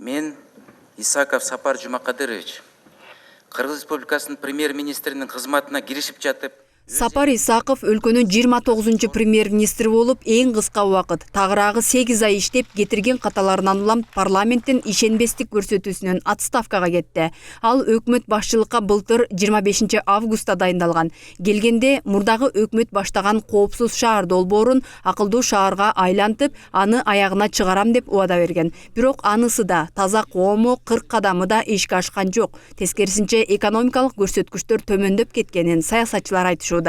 Мен Исаков Сапар Жумакадырович, Кыргыз Республикасынын премьер-министринин кызматына киришип жатып, Сапар Исаков өлкөнүн 29 премьер-министри болуп, эң кыска убакыт, тагыраагы 8 ай иштеп, кетирген каталарынан улам парламенттин ишенбестик көрсөтүүсүнөн отставкага кетти. Ал өкмөт башчылыкка былтыр 25 августта дайындалган. Келгенде мурдагы өкмөт баштаган коопсуз шаар долбоорун акылдуу шаарга айлантып, аны аягына чыгарам деп убада берген. Бирок анысы да, таза коому 40 кадамы да ишке ашкан жок. Тескерисинче экономикалык көрсөткүчтөр төмөндөп кеткенин саясатчылар айтышууда.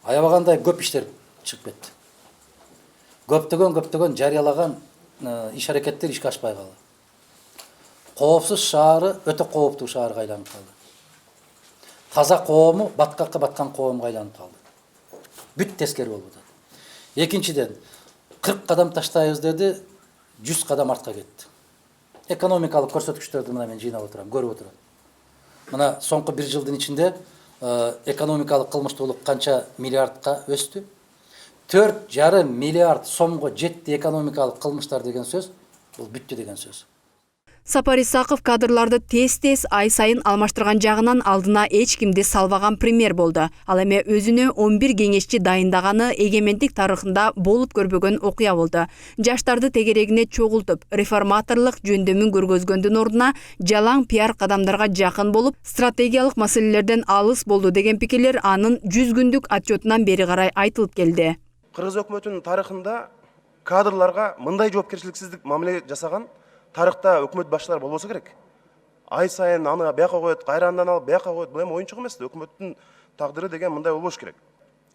Аябагандай көп иштер чыгып кетти. Көптөгөн жарыялаган иш аракеттер ишке ашпай калды. Коопсуз шаары өтө кооптуу шаарга айланып калды. Таза коому баткакка баткан коомго айланып калды. Бүт тескери болуп атат. Экинчиден 40 кадам таштайбыз деди, 100 кадам артка кетти. Экономикалык көрсөткүчтөрдү мына мен жыйнап отурам, көрүп отурам. Мына соңку 1 жылдын ичинде экономикалык кылмыштуулук канча миллиардка өстү? 4,5 миллиард сомго жетти экономикалык кылмыштар деген сөз, бул бүттү деген сөз. Сапар Исаков кадрларды тез ай сайын алмаштырган жагынан алдына эч кимди салбаган премьер болду. Ал эми өзүнө 11 кеңешчи дайындаганы эгемендик тарыхында болуп көрбөгөн окуя болду. Жаштарды тегерегине чогултуп, реформаторлук жөндөмүн көргөзгөндүн ордуна жалаң пиар кадамдарга жакын болуп, стратегиялык маселелерден алыс болду деген пикирлер анын 100 күндүк отчетунан бери карай айтылып келди. Кыргыз өкмөтүнүн тарыхында кадрларга мындай жоопкерчиликсиздик мамиле жасаган тарыхта өкмөт башчылары болбосо керек. Ай сайын аны бияка коет, кайрандан алып бияка коет. Бул эми оюнчук эмес. Өкмөттүн тагдыры деген мындай болбош керек.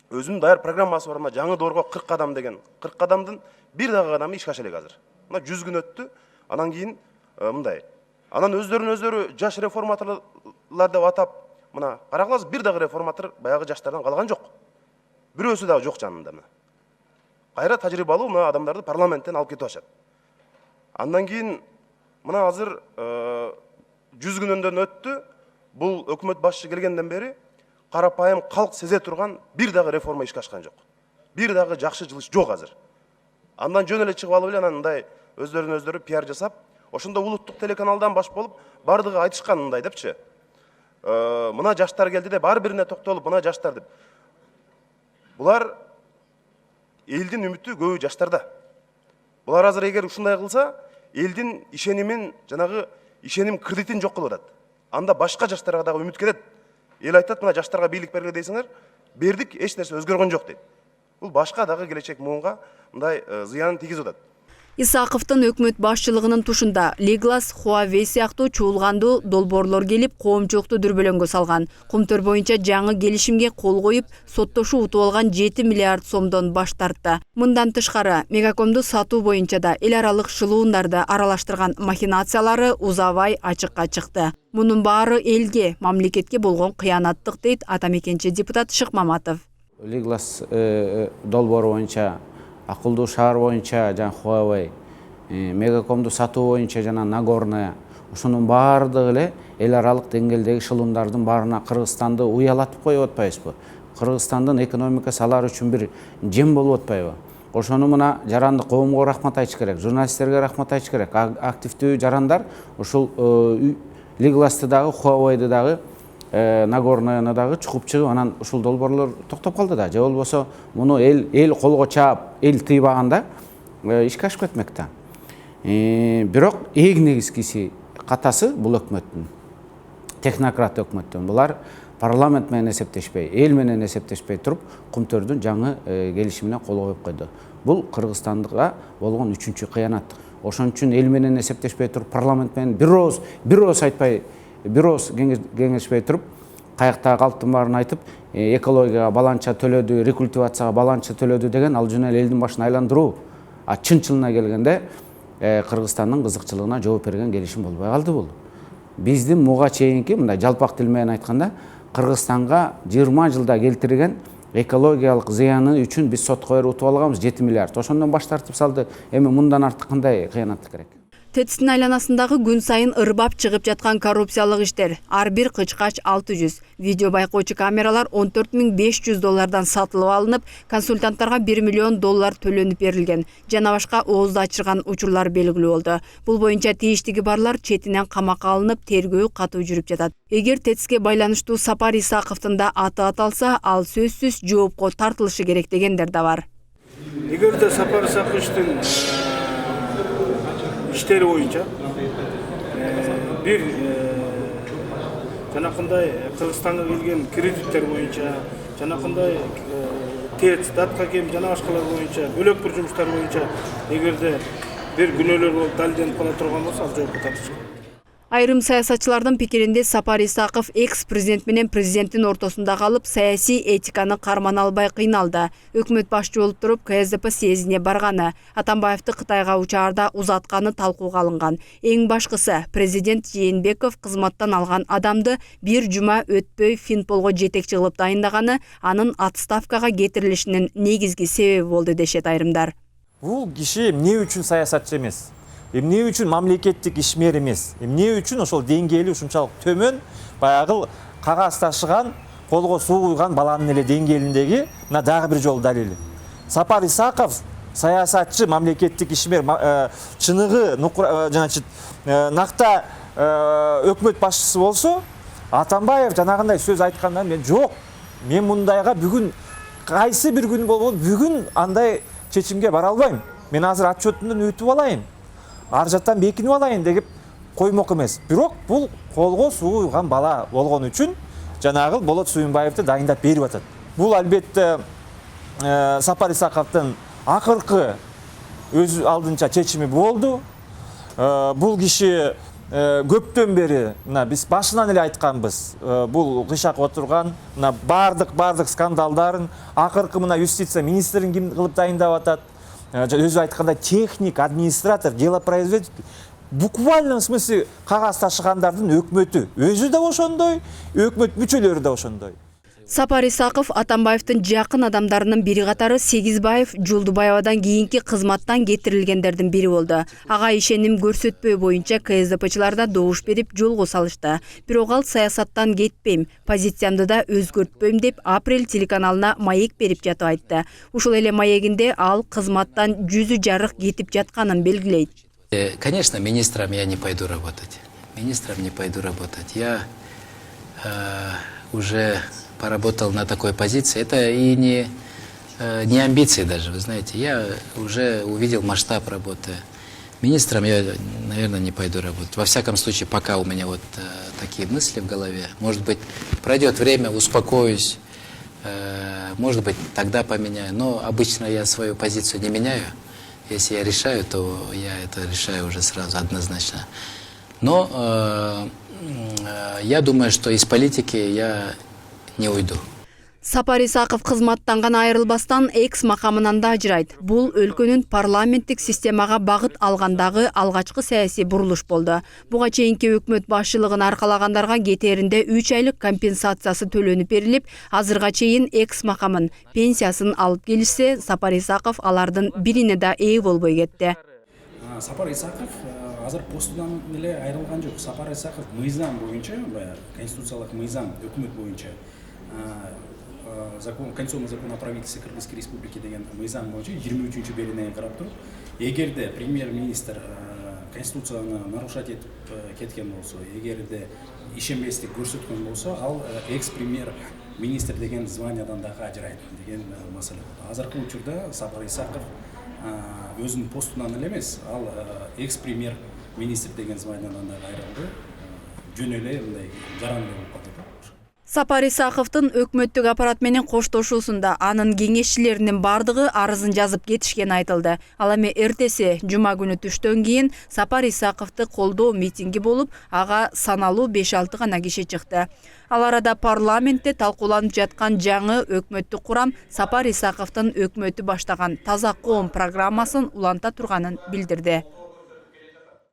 Өзүнүн даяр программасы бар, жаңы доорго 40 кадам деген. 40 кадамдын бир дагы кадамы ишке аша элек азыр. Мына 100 күн өттү. Анан кийин мындай. Анан өздөрү жаш реформаторлор деп атап, мына карагылаңыз, бир дагы реформатор баягы жаштардан калган жок. Бирөөсү дагы жок жанында мына. Кайра тажрыйбалуу мына адамдарды парламенттен алып кетип атышат. Андан кийин мына азыр 100 күнөндөн өттү. Бул өкмөт башчы келгенден бери карапайым калк сезе турган бир дагы реформа ишке ашкан жок. Бир дагы жакшы жылыш жок азыр. Андан жөн эле чыгып алып эле анан мындай өздөрү пиар жасап, ошондо улуттук телеканалдан баш болуп бардыгы айтышкан мындай депчи. Мына жаштар келди деп ар бирине токтолуп, мына жаштар деп. Булар элдин үмүтү көбү жаштарда. Булар азыр эгер ушундай кылса, элдин ишенимин, жанагы ишеним кредитин жок кылып атат. Анда башка жаштарга дагы үмүт келет. Эл айтат, мына жаштарга бийлик бергиле дейсиңер, бердик, эч нерсе өзгөргөн жок дейт. Бул башка дагы келечек муунга мындай зыянын тийгизип атат. Исаковдун өкмөт башчылыгынын тушунда Леглас, Huawei сыяктуу чуулгандуу долбоорлор келип, коомчулукту дүрбөлөңгө салган. Кумтөр боюнча жаңы келишимге кол коюп, соттошуу утуп алган 7 миллиард сомдон баш тартты. Мындан тышкары, Мегакомду сатуу боюнча да эл аралык шылуундарды аралаштырган махинациялары узабай ачыкка чыкты. Мунун баары элге, мамлекетке болгон кыянаттык дейт атамекенчи депутат Шыкмаматов. Леглас долбоору боюнча, акылдуу шаар боюнча жана Huawei, Мегакомду сатуу боюнча жана Нагорная, ушунун баардыгы эле эл аралык деңгээлдеги шылуумдардын баарына Кыргызстанды уялатып коюп атпайбызбы? Кыргызстандын экономикасы алар үчүн бир жем болуп атпайбы? Ошону мына жаранды коомго рахмат айтыш керек, журналисттерге рахмат айтыш керек. Активдүү жарандар ушул Легласты дагы, Huawei'ди дагы, Нагорныйны дагы чукуп чыгып, анан ушул долбоорлор токтоп калды да. Же болбосо муну эл колго чаап, эл тыйбаганда ишке ашып кетмек да. Бирок эң негизгиси катасы бул өкмөттүн, технократ өкмөттүн. Булар парламент менен эсептешпей, эл менен эсептешпей туруп, Кумтөрдүн жаңы келишимине кол коюп койду. Бул Кыргызстанга болгон үчүнчү кыянат. Ошон үчүн эл менен эсептешпей туруп, парламент менен бир ооз айтпай, бир ооз кеңешпей туруп, каяктагы калптын баарын айтып, экологияга баланча төлөдү, рекультивацияга баланча төлөдү деген ал жөн эле элдин башын айландыруу. А чын-чынына келгенде Кыргызстандын кызыкчылыгына жооп берген келишим болбой калды бул. Биздин муга чейинки, мындай жалпак тил менен айтканда, Кыргызстанга 20 жылда келтирген экологиялык зыяны үчүн биз сотко берип утуп алганбыз 7 миллиард. Ошондон баш тартып салды. Эми мындан артык кандай кыянаттык керек? ТЭЦтин айланасындагы күн сайын ырбап чыгып жаткан коррупциялык иштер. Ар бир кычкач 600. Видео байкоочу камералар 14.500 доллардан сатылып алынып, консультанттарга 1 миллион доллар төлөнүп берилген. Жана башка оозду ачырган учурлар белгилүү болду. Бул боюнча тийиштиги барлар четинен камакка алынып, тергөө катуу жүрүп жатат. Эгер ТЭЦке байланыштуу Сапар Исаковдун да аты аталса, ал сөзсүз жоопко тартылышы керек дегендер да бар. Эгерде Сапар Исаковдун иштери боюнча бир жанакындай Кыргызстанга келген кредиттер боюнча, жанакындай ТЭЦ, Даткакем жана башкалар боюнча, бөлөк бир жумуштар боюнча эгерде бир күнөөлөр болуп далилденип кала турган болсо, ал жоопко тартыш керек. Айрым саясатчылардын пикиринде Сапар Исаков экс-президент менен президенттин ортосунда калып, саясий этиканы кармана албай кыйналды. Өкмөт башчы болуп туруп, КСДП съездине барганы, Атамбаевди Кытайга учаарда узатканы талкууга алынган. Эң башкысы, президент Жээнбеков кызматтан алган адамды бир жума өтпөй Финполго жетекчи кылып дайындаганы анын отставкага кетирилишинин негизги себеби болду дешет айрымдар. Бул киши эмне үчүн саясатчы эмес? Эмне үчүн мамлекеттик ишмер эмес? Эмне үчүн ошол деңгээли ушунчалык төмөн, баягы кагаз ташыган, колго суу куйган баланын эле деңгээлиндеги мына дагы бир жолу далили. Сапар Исаков саясатчы, мамлекеттик ишмер, чыныгы накта өкмөт башчысы болсо, Атамбаев жанагындай сөз айткандан мен жок. Мен мындайга бүгүн кайсы бир күн болбойт, бүгүн андай чечимге бара албайм. Мен азыр отчетумдан өтүп алайын. Ар жактан бекинип алайын деп коймок эмес. Бирок бул колго суу куйган бала болгон үчүн жанагы Болот Суюнбаевди дайындап берип атат. Бул албетте Сапар Исаковдун акыркы өз алдынча чечими болду. Бул киши көптөн бери мына биз башынан эле айтканбыз. Бул кышак отурган мына бардык скандалдарын акыркы мына юстиция министрин ким кылып дайындап атат. Өзү айткандай техник, администратор, делопроизводитель, буквально смысле кагаз ташыгандардын өкмөтү. Өзү да ошондой, өкмөт мүчөлөрү да ошондой. Сапар Исаков Атамбаевдин жакын адамдарынын бири катары Сегизбаев Жулдубаевадан кийинки кызматтан кетирилгендердин бири болду. Ага ишеним көрсөтпөө боюнча КСДПчыларда добуш берип жолго салышты. Бирок ал саясаттан кетпейм, позициямды да өзгөртпөйм деп Апрель телеканалына маек берип жатып айтты. Ушул эле маегинде ал кызматтан жүзү жарык кетип жатканын белгилейт. Конечно, министром я не пойду работать. Министром не пойду работать. Я уже поработал на такой позиции. Это и не амбиции даже, вы знаете. Я уже увидел масштаб работы. Министром я, наверное, не пойду работать. Во всяком случае, пока у меня вот такие мысли в голове. Может быть, пройдет время, успокоюсь. Может быть, тогда поменяю. Но обычно я свою позицию не меняю. Если я решаю, то я это решаю уже сразу, однозначно. Но я думаю, что из политики я не уйду. Сапар Исаков кызматтан айрылбастан экс макамынан да ажырайт. Бул өлкөнүн парламенттик системага багыт алгандагы алгачкы саясий бурулуш болду. Буга чейинки өкмөт башчылыгын аркалагандарга кетээринде 3 айлык компенсациясы төлөнүп берилип, азырга чейин экс макамын пенсиясын алып келишсе, Сапар Исаков алардын бирине да ээ болбой кетти. Сапар Исаков азыр постунан эле айрылган жок. Сапар Исаков мыйзам боюнча, конституциялык мыйзам өкмөт боюнча Конституционный закон о правительстве Кыргызской республики деген мыйзам боюнча 23-чү белине карап туруп, эгерде премьер-министр конституцияны нарушать этип кеткен болсо, эгерде ишенбестик көрсөткөн болсо, ал экс-премьер-министр деген званиядан дагы ажырайт деген маселе болду. Азыркы учурда Сапар Исаков өзүнүн постунан эле эмес, ал экс-премьер-министр деген званиядан дагы айрылды. Жөн эле мындай жаран болуп калды. Сапар Исаковдун өкмөттүк аппарат менен коштошуусунда анын кеңешчилеринин бардыгы арызын жазып кетишкени айтылды. Ал эми эртеси жума күнү түштөн кийин Сапар Исаковду колдоо митинги болуп, ага саналуу 5-6 гана киши чыкты. Ал арада парламентте талкууланып жаткан жаңы өкмөттүк курам Сапар Исаковдун өкмөтү баштаган Таза коом программасын уланта турганын билдирди.